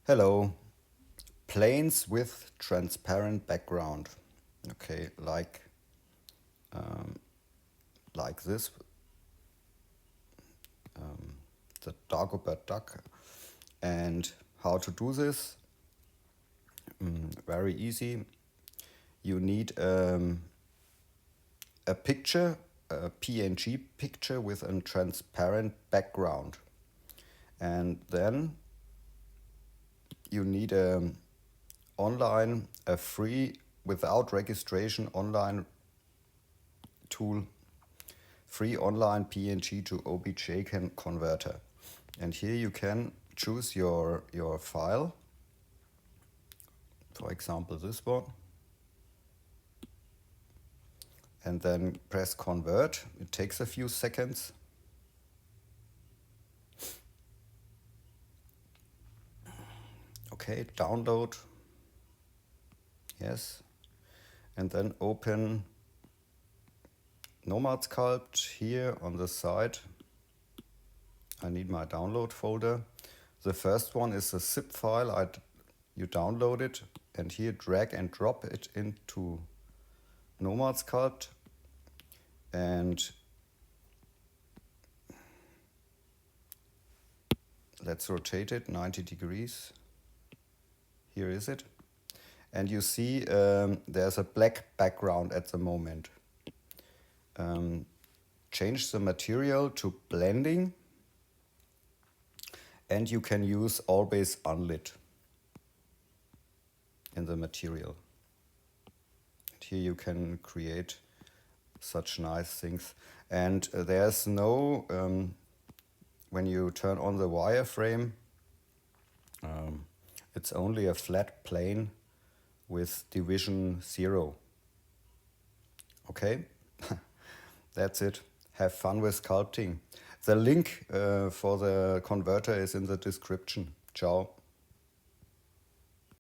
Hello, planes with transparent background. Okay, like this, the Dagobert duck. And how to do this? Very easy. You need a picture, a PNG picture with a transparent background, and then you need a free without registration online tool, free online PNG to OBJ converter. And here you can choose your file, for example this one, and then press convert. It takes a few seconds. Okay, download, yes, and then open Nomad Sculpt here on the side. I need my download folder. The first one is a zip file. You download it and here drag and drop it into Nomad Sculpt, and let's rotate it 90 degrees. Here is it. And you see there's a black background at the moment. Change the material to blending, and you can use always unlit in the material. And here you can create such nice things. And there's no, when you turn on the wireframe, it's only a flat plane with division 0. Okay, that's it. Have fun with sculpting. The link for the converter is in the description. Ciao.